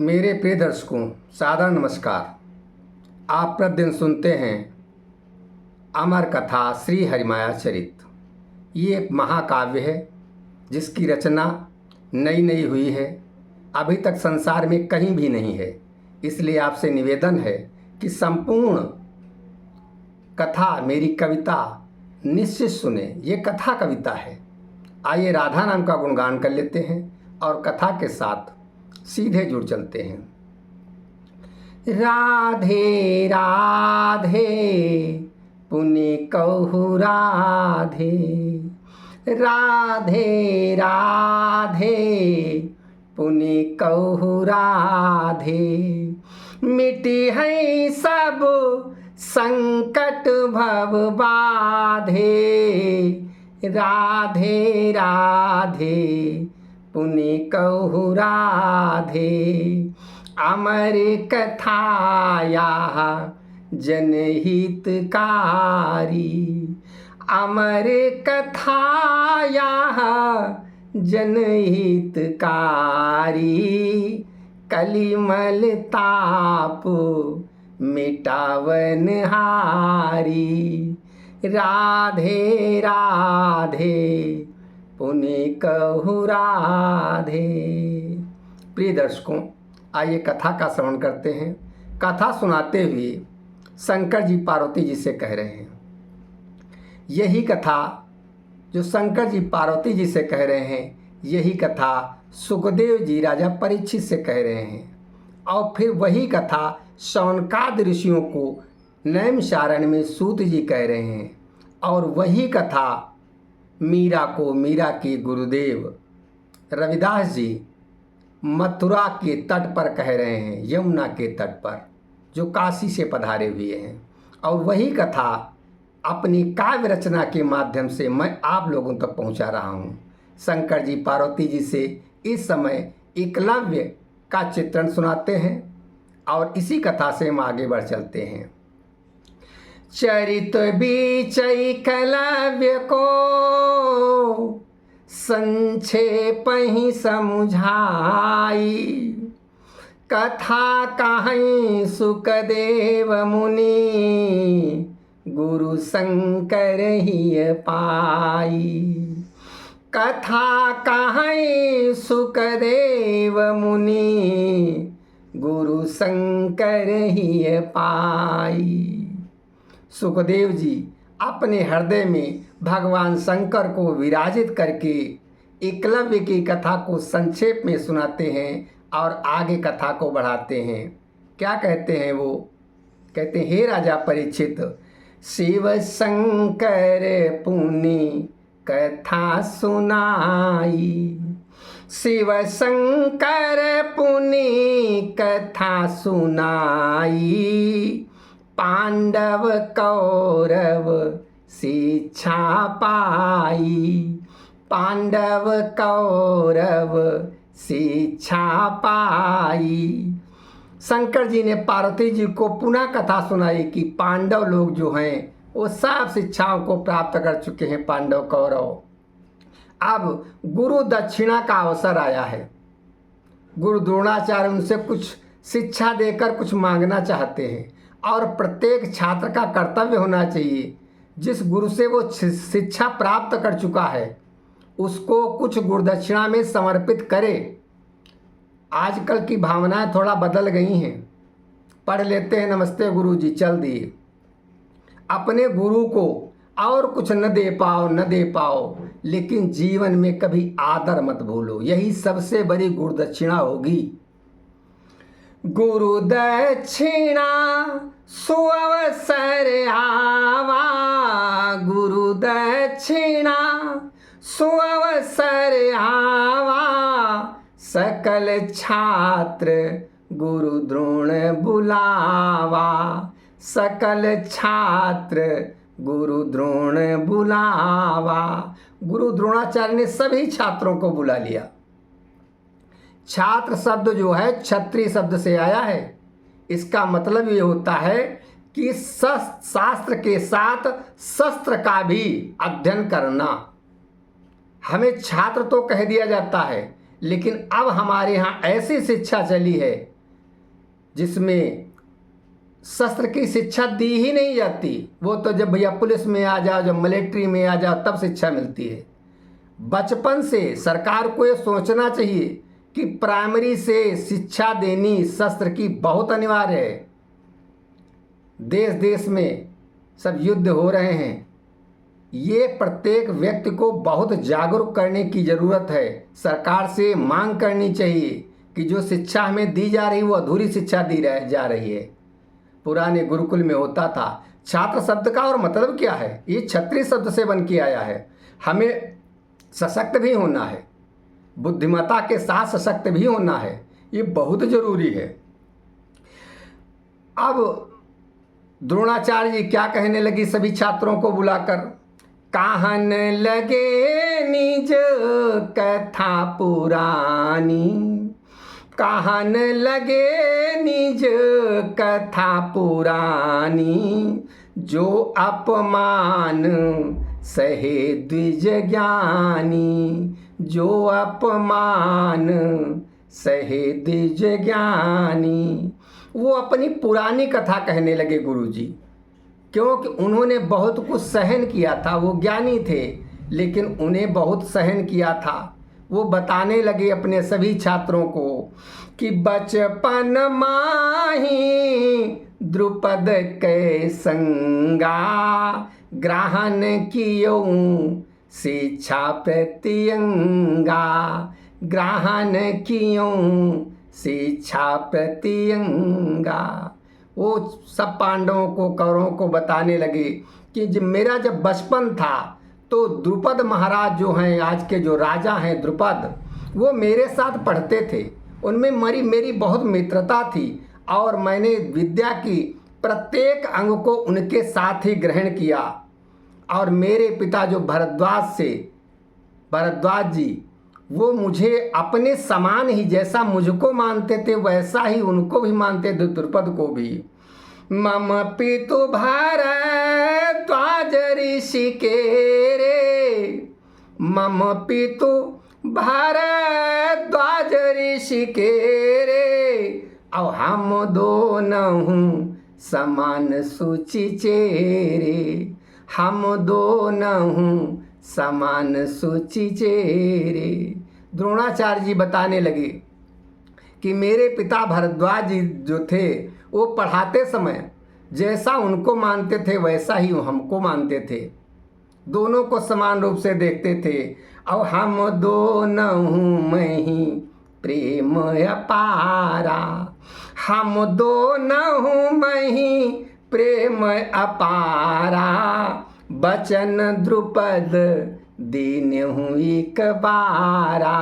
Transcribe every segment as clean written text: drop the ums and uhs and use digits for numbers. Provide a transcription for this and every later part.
मेरे प्रिय दर्शकों, सादर नमस्कार। आप प्रतिदिन सुनते हैं अमर कथा श्री हरिमाया चरित। ये एक महाकाव्य है जिसकी रचना नई नई हुई है, अभी तक संसार में कहीं भी नहीं है। इसलिए आपसे निवेदन है कि संपूर्ण कथा मेरी कविता निश्चित सुने। ये कथा कविता है। आइए राधा नाम का गुणगान कर लेते हैं और कथा के साथ सीधे जुड़ चलते हैं। राधे राधे पुनि कहु राधे, राधे राधे पुनि कहु राधे। मिटी है सब संकट भव बाधे, राधे राधे पुनि कहु राधे। अमर कथाया जनहितकारी, अमर कथाया जनहितकारी। कलिमल ताप मिटावन हारी, राधे राधे पुनि कहु राधे। प्रिय दर्शकों, आइए कथा का श्रवण करते हैं। कथा सुनाते हुए शंकर जी पार्वती जी से कह रहे हैं। यही कथा जो शंकर जी पार्वती जी से कह रहे हैं, यही कथा सुखदेव जी राजा परीक्षित से कह रहे हैं। और फिर वही कथा शौनकादि ऋषियों को नैमिषारण्य में सूत जी कह रहे हैं। और वही कथा मीरा को मीरा के गुरुदेव रविदास जी मथुरा के तट पर कह रहे हैं, यमुना के तट पर, जो काशी से पधारे हुए हैं। और वही कथा अपनी काव्य रचना के माध्यम से मैं आप लोगों तक पहुंचा रहा हूं। शंकर जी पार्वती जी से इस समय एकलव्य का चित्रण सुनाते हैं और इसी कथा से हम आगे बढ़ चलते हैं। चरित बीच एकलव्य को संक्षेप ही समुझाई, कथा कहीं सुखदेव मुनि गुरु शंकर ही पाई। कथा कहीं सुखदेव मुनि गुरु शंकर ही पाई। सुखदेव जी अपने हृदय में भगवान शंकर को विराजित करके एकलव्य की कथा को संक्षेप में सुनाते हैं और आगे कथा को बढ़ाते हैं। क्या कहते हैं वो? कहते हैं, हे राजा परीक्षित, शिव शंकर पुनि कथा सुनाई, शिव शंकर पुनि कथा सुनाई। पांडव कौरव शिक्षा पाई, पांडव कौरव शिक्षा पाई। शंकर जी ने पार्वती जी को पुनः कथा सुनाई कि पांडव लोग जो हैं वो सब शिक्षाओं को प्राप्त कर चुके हैं, पांडव कौरव। अब गुरु दक्षिणा का अवसर आया है। गुरु द्रोणाचार्य उनसे कुछ शिक्षा देकर कुछ मांगना चाहते हैं और प्रत्येक छात्र का कर्तव्य होना चाहिए, जिस गुरु से वो शिक्षा प्राप्त कर चुका है उसको कुछ गुरुदक्षिणा में समर्पित करे। आजकल की भावनाएं थोड़ा बदल गई हैं। पढ़ लेते हैं, नमस्ते गुरु जी, चल दिए। अपने गुरु को और कुछ न दे पाओ, लेकिन जीवन में कभी आदर मत भूलो। यही सबसे बड़ी गुरुदक्षिणा होगी। गुरु दक्षिणा सुअवसर आवा, गुरु दक्षिणा सुअवसर आवा। सकल छात्र गुरु द्रोण बुलावा, सकल छात्र गुरु द्रोण बुलावा। गुरु द्रोणाचार्य ने सभी छात्रों को बुला लिया। छात्र शब्द जो है क्षत्रिय शब्द से आया है। इसका मतलब ये होता है कि शास्त्र के साथ शस्त्र का भी अध्ययन करना। हमें छात्र तो कह दिया जाता है, लेकिन अब हमारे यहाँ ऐसी शिक्षा चली है जिसमें शस्त्र की शिक्षा दी ही नहीं जाती। वो तो जब भैया पुलिस में आ जाओ, जब मिलिट्री में आ जाओ, तब शिक्षा मिलती है। बचपन से सरकार को ये सोचना चाहिए कि प्राइमरी से शिक्षा देनी शस्त्र की बहुत अनिवार्य है। देश देश में सब युद्ध हो रहे हैं, ये प्रत्येक व्यक्ति को बहुत जागरूक करने की ज़रूरत है। सरकार से मांग करनी चाहिए कि जो शिक्षा हमें दी जा रही वो अधूरी शिक्षा दी जा रही है। पुराने गुरुकुल में होता था, छात्र शब्द का और मतलब क्या है, ये क्षत्रिय शब्द से बन के आया है। हमें सशक्त भी होना है, बुद्धिमत्ता के साथ सशक्त भी होना है, ये बहुत जरूरी है। अब द्रोणाचार्य जी क्या कहने लगी सभी छात्रों को बुलाकर, कहन लगे निज कथा पुरानी, कहन लगे निज कथा पुरानी, जो अपमान सहे द्विज ज्ञानी, जो अपमान सहे द्विज ज्ञानी। वो अपनी पुरानी कथा कहने लगे गुरुजी, क्योंकि उन्होंने बहुत कुछ सहन किया था। वो ज्ञानी थे लेकिन उन्हें बहुत सहन किया था। वो बताने लगे अपने सभी छात्रों को कि बचपन माही द्रुपद के संगा, ग्रहण कियो शिक्षा प्रतियंगा, ग्रहण कियो शिक्षा प्रतियंगा। वो सब पांडवों को कौरवों को बताने लगे कि जब बचपन था तो द्रुपद महाराज जो हैं, आज के जो राजा हैं द्रुपद, वो मेरे साथ पढ़ते थे, उनमें मेरी बहुत मित्रता थी और मैंने विद्या की प्रत्येक अंग को उनके साथ ही ग्रहण किया। और मेरे पिता जो भरद्वाज जी, वो मुझे अपने समान ही, जैसा मुझको मानते थे वैसा ही उनको भी मानते थे, द्रुपद को भी। मम पितु भरद्वाज ऋषिकेरे, मम पितु भरद्वाज ऋषिकेरे, और हम दोनों समान सूचि चेरे, हम दोनों समान सूचि चेरे। द्रोणाचार्य जी बताने लगे कि मेरे पिता भरद्वाज जी जो थे वो पढ़ाते समय जैसा उनको मानते थे वैसा ही हमको मानते थे, दोनों को समान रूप से देखते थे। और हम दोनों में ही प्रेम अपारा, हम दोनों में ही प्रेम अपारा, बचन द्रुपद दीन्हु एक बारा,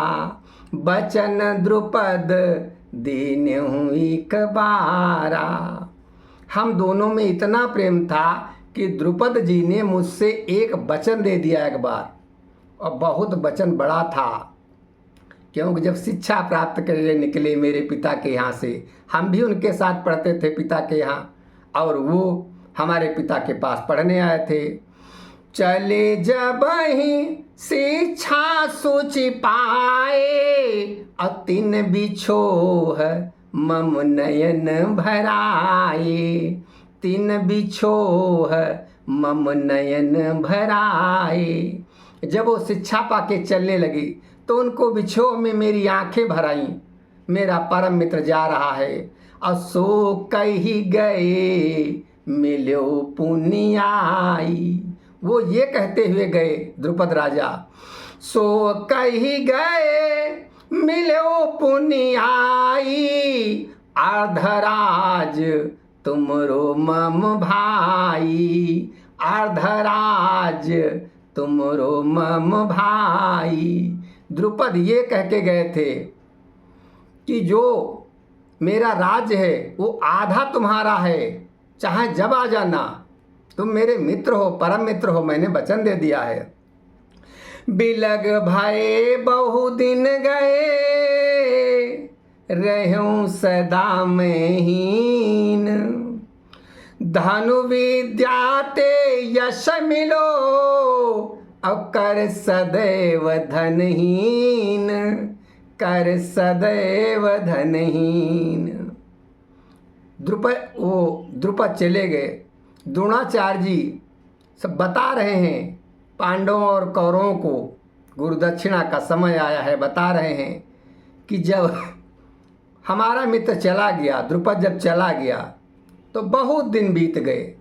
बचन द्रुपद दीन्हु एक बारा। हम दोनों में इतना प्रेम था कि द्रुपद जी ने मुझसे एक वचन दे दिया एक बार, और बहुत वचन बड़ा था, क्योंकि जब शिक्षा प्राप्त करने निकले मेरे पिता के यहाँ से, हम भी उनके साथ पढ़ते थे पिता के यहाँ, और वो हमारे पिता के पास पढ़ने आए थे। चले जब ही शिक्षा सूचि पाए, अतिन बिछोह मम नयन भराए, तिन बिछोह मम नयन भराए। जब वो शिक्षा पाके चलने लगी तो उनको बिछोह में मेरी आंखें भर आईं, मेरा परम मित्र जा रहा है। और सो कही गए मिलो पुनियाई, वो ये कहते हुए गए द्रुपद राजा, सो कही गए मिलो पुनियाई, अर्धराज तुमरो मम भाई, अर्धराज तुमरो मम भाई। द्रुपद ये कह के गए थे कि जो मेरा राज्य है वो आधा तुम्हारा है, चाहे जब आ जाना, तुम मेरे मित्र हो, परम मित्र हो, मैंने वचन दे दिया है। बिलग भये बहु दिन गए, रहूं सदा में हीन, धनु विद्या ते यश मिलो, अब कर सदैव धनहीन, कर सदैव धनहीन। द्रुपद चले गए। द्रोणाचार्य जी सब बता रहे हैं पांडवों और कौरवों को, गुरुदक्षिणा का समय आया है, बता रहे हैं कि जब हमारा मित्र चला गया, द्रुपद जब चला गया तो बहुत दिन बीत गए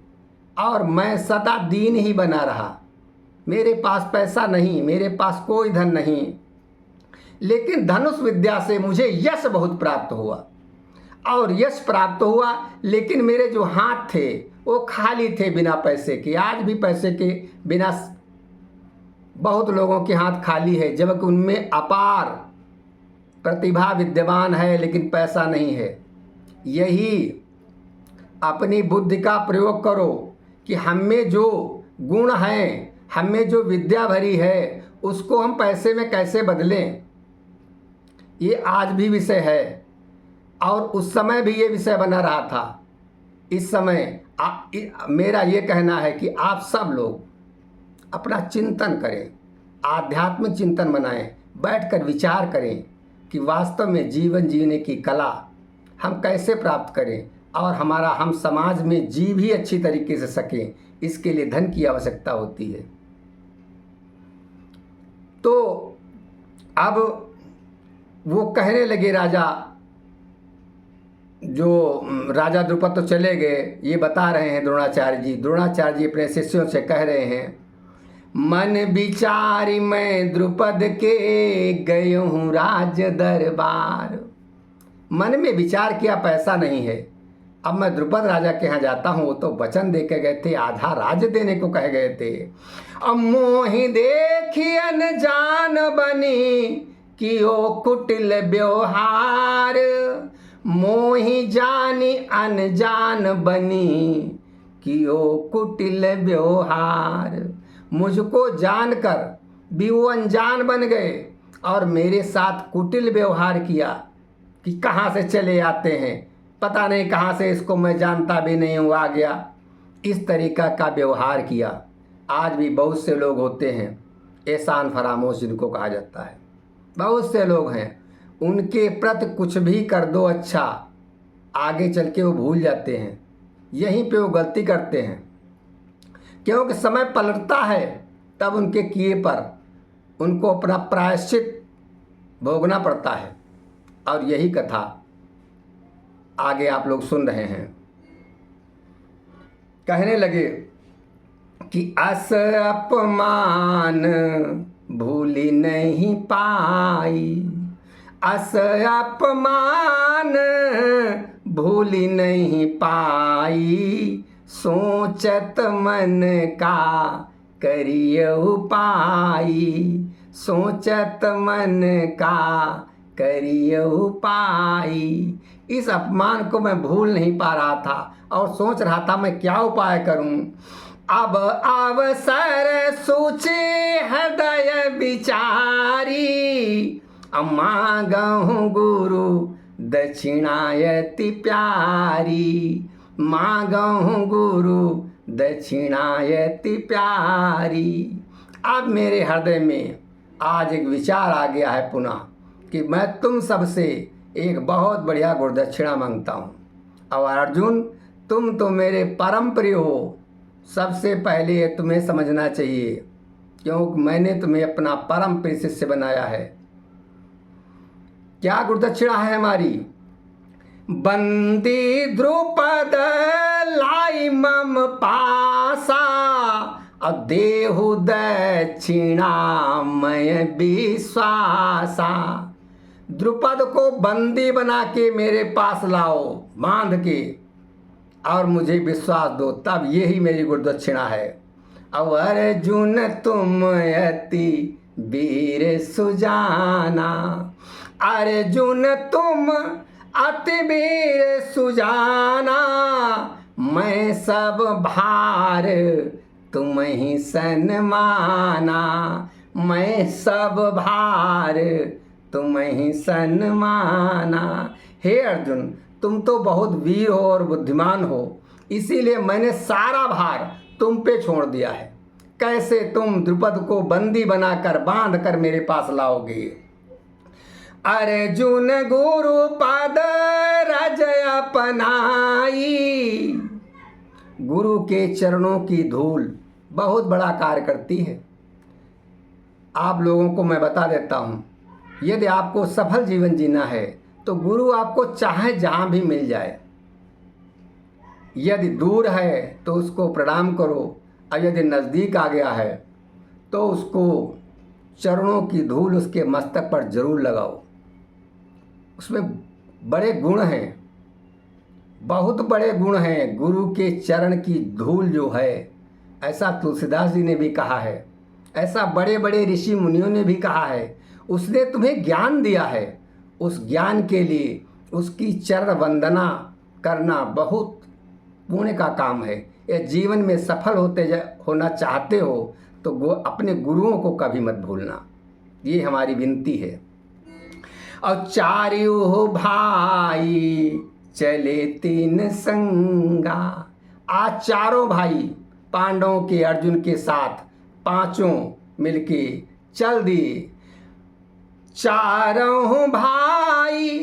और मैं सदा दीन ही बना रहा। मेरे पास पैसा नहीं, मेरे पास कोई धन नहीं, लेकिन धनुष विद्या से मुझे यश बहुत प्राप्त हुआ और यश प्राप्त हुआ, लेकिन मेरे जो हाथ थे वो खाली थे बिना पैसे के। आज भी पैसे के बिना बहुत लोगों के हाथ खाली है, जबकि उनमें अपार प्रतिभा विद्यमान है लेकिन पैसा नहीं है। यही अपनी बुद्धि का प्रयोग करो कि हम में जो गुण हैं, हम में जो विद्या भरी है, उसको हम पैसे में कैसे बदलें। ये आज भी विषय है और उस समय भी ये विषय बना रहा था। इस समय मेरा ये कहना है कि आप सब लोग अपना चिंतन करें, आध्यात्मिक चिंतन बनाएं, बैठकर विचार करें कि वास्तव में जीवन जीने की कला हम कैसे प्राप्त करें और हम समाज में जी भी अच्छी तरीके से सकें। इसके लिए धन की आवश्यकता होती है। तो अब वो कहने लगे, राजा द्रुपद तो चले गए, ये बता रहे हैं द्रोणाचार्य जी अपने शिष्यों से कह रहे हैं, मन विचारी मैं द्रुपद के गयो हूँ राज दरबार। मन में विचार किया, पैसा नहीं है, अब मैं द्रुपद राजा के यहाँ जाता हूँ। वो तो वचन दे के गए थे, आधा राज्य देने को कह गए थे। अब मोहि देखी अनजान बनी कि ओ कुटिल व्यवहार, मोहि जानी अनजान बनी कि ओ कुटिल व्यवहार। मुझको जानकर भी वो अनजान बन गए और मेरे साथ कुटिल व्यवहार किया कि कहाँ से चले आते हैं, पता नहीं कहाँ से, इसको मैं जानता भी नहीं हूँ, आ गया। इस तरीका का व्यवहार किया। आज भी बहुत से लोग होते हैं, एहसान फरामोश जिनको कहा जाता है, बहुत से लोग हैं, उनके प्रति कुछ भी कर दो अच्छा, आगे चल के वो भूल जाते हैं। यहीं पे वो गलती करते हैं, क्योंकि समय पलटता है तब उनके किए पर उनको अपना प्रायश्चित भोगना पड़ता है। और यही कथा आगे आप लोग सुन रहे हैं। कहने लगे कि अस अपमान भूली नहीं पाई, अस अपमान भूली नहीं पाई, सोचत मन का करिय उपाय, सोचत मन का करिय उपाय। इस अपमान को मैं भूल नहीं पा रहा था और सोच रहा था मैं क्या उपाय करूं। अब अवसर सोचे हृदय विचारी, मांगहूँ गुरु दक्षिणायति प्यारी, मांगहूँ गुरु दक्षिणायति प्यारी। अब मेरे हृदय में आज एक विचार आ गया है पुनः कि मैं तुम सबसे एक बहुत बढ़िया गुरुदक्षिणा मांगता हूँ। और अर्जुन, तुम तो मेरे परम प्रिय हो, सबसे पहले ये तुम्हें समझना चाहिए, क्योंकि मैंने तुम्हें अपना परम प्रिय शिष्य बनाया है। क्या गुरुदक्षिणा है हमारी? बंदी द्रुपद लाई मम पासा, देहु दक्षिणा मय विश्वासा। द्रुपद को बंदी बना के मेरे पास लाओ, बांध के, और मुझे विश्वास दो, तब यही मेरी गुरुदक्षिणा है। अब अर्जुन तुम अति वीर सुजाना, अर्जुन तुम अति वीर सुजाना, मैं सब भार तुम ही सन्माना, मैं सब भार तुम ही सन्माना। हे अर्जुन, तुम तो बहुत वीर हो और बुद्धिमान हो, इसीलिए मैंने सारा भार तुम पे छोड़ दिया है। कैसे तुम द्रुपद को बंदी बनाकर बांध कर मेरे पास लाओगे? अर्जुन गुरु पद रजय अपनाई। गुरु के चरणों की धूल बहुत बड़ा कार्य करती है। आप लोगों को मैं बता देता हूँ, यदि आपको सफल जीवन जीना है तो गुरु आपको चाहे जहाँ भी मिल जाए। यदि दूर है तो उसको प्रणाम करो, और यदि नज़दीक आ गया है तो उसको चरणों की धूल उसके मस्तक पर जरूर लगाओ। उसमें बड़े गुण हैं, बहुत बड़े गुण हैं। गुरु के चरण की धूल जो है, ऐसा तुलसीदास जी ने भी कहा है, ऐसा बड़े बड़े ऋषि मुनियों ने भी कहा है। उसने तुम्हें ज्ञान दिया है, उस ज्ञान के लिए उसकी चरण वंदना करना बहुत पुण्य का काम है। ये जीवन में सफल होना चाहते हो तो अपने गुरुओं को कभी मत भूलना, ये हमारी विनती है। और चारियों भाई चले तीन संगा। आज चारों भाई पांडवों के अर्जुन के साथ पांचों मिलके चल दिए। चारों भाई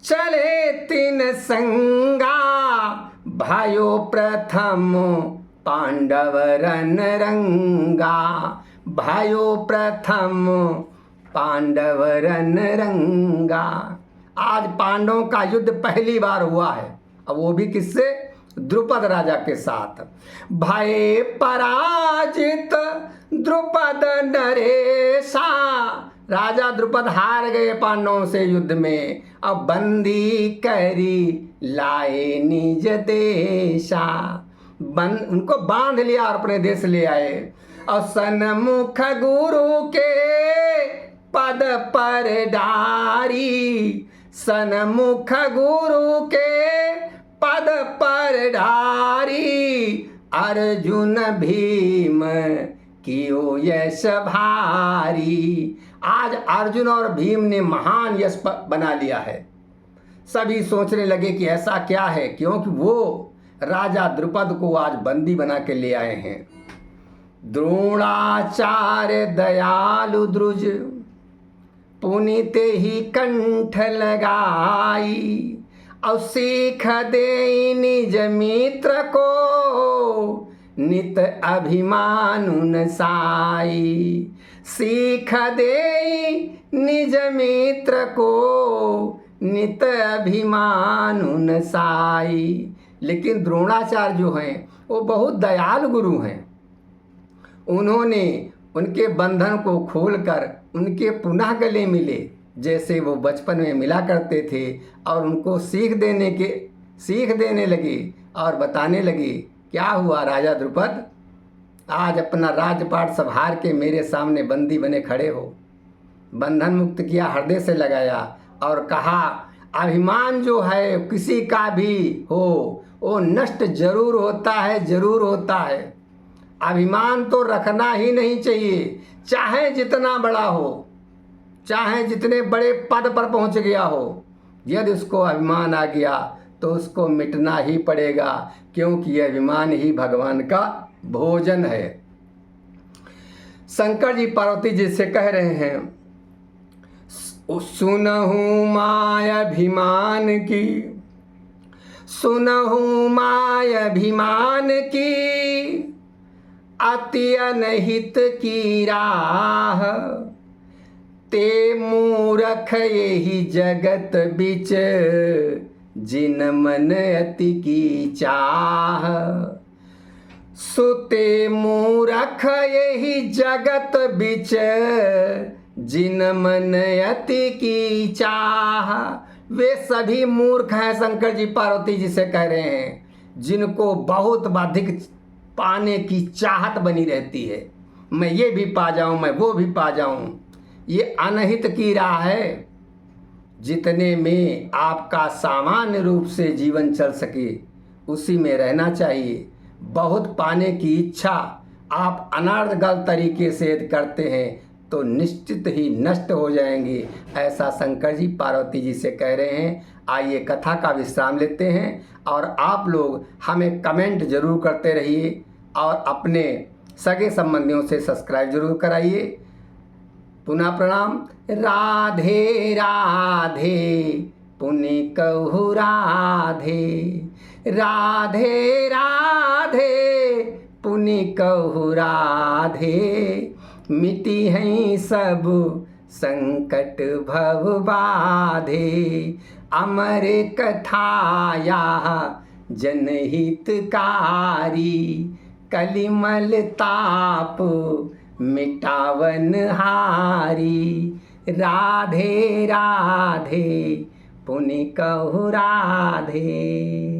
चले तीन संगा, भाइयों प्रथम पांडव रन रंगा। भाइयों प्रथम पांडव रन रंगा। आज पांडवों का युद्ध पहली बार हुआ है, अब वो भी किससे? द्रुपद राजा के साथ। भय पराजित द्रुपद नरेशा। राजा द्रुपद हार गए पांडवों से युद्ध में। अब बंदी करी लाए निज देशा। उनको बांध लिया और अपने देश ले आए। और सन्मुख गुरु के पद पर डारी। सन्मुख गुरु के पद पर डारी। अर्जुन भीम कियो यश भारी। आज अर्जुन और भीम ने महान यश बना लिया है। सभी सोचने लगे कि ऐसा क्या है, क्योंकि वो राजा द्रुपद को आज बंदी बना के ले आए हैं। द्रोणाचार्य दयालु द्रुज पुनीते ही कंठ लगाई। और सीख दे निज मित्र को नित अभिमान साई। सीख दे निज मित्र को नित अभिमान साई। लेकिन द्रोणाचार्य जो हैं वो बहुत दयालु गुरु हैं। उन्होंने उनके बंधन को खोलकर उनके पुनः गले मिले, जैसे वो बचपन में मिला करते थे, और उनको सीख देने लगे और बताने लगे, क्या हुआ राजा द्रुपद, आज अपना राजपाट संभाल के मेरे सामने बंदी बने खड़े हो। बंधन मुक्त किया, हृदय से लगाया और कहा, अभिमान जो है किसी का भी हो वो नष्ट जरूर होता है, जरूर होता है। अभिमान तो रखना ही नहीं चाहिए, चाहे जितना बड़ा हो, चाहे जितने बड़े पद पर पहुंच गया हो। यदि उसको अभिमान आ गया तो उसको मिटना ही पड़ेगा, क्योंकि यह अभिमान ही भगवान का भोजन है। शंकर जी पार्वती जी से कह रहे हैं, सुनहु माय अभिमान की, सुनहु माय अभिमान की, अति अनहित की राह। ते मूरख यही जगत बिच, जिन मन अति की चाह। सुते मूरख यही जगत बिच, जिन मन अति की चाह। वे सभी मूर्ख हैं, शंकर जी पार्वती जी से कह रहे हैं, जिनको बहुत अधिक पाने की चाहत बनी रहती है। मैं ये भी पा जाऊं, मैं वो भी पा जाऊं। ये अनहित की राह है। जितने में आपका सामान्य रूप से जीवन चल सके उसी में रहना चाहिए। बहुत पाने की इच्छा आप अनर्गल तरीके से करते हैं तो निश्चित ही नष्ट हो जाएंगे, ऐसा शंकर जी पार्वती जी से कह रहे हैं। आइए कथा का विश्राम लेते हैं, और आप लोग हमें कमेंट जरूर करते रहिए और अपने सगे संबंधियों से सब्सक्राइब जरूर कराइए। पुनः प्रणाम। राधे राधे पुनि कहु राधे। राधे राधे पुनि कहु राधे, मिटी हैं सब संकट भव बाधे। अमर कथाया जनहितकारी, कलिमल ताप मिटावन हारी। राधे राधे पुनि कहु राधे।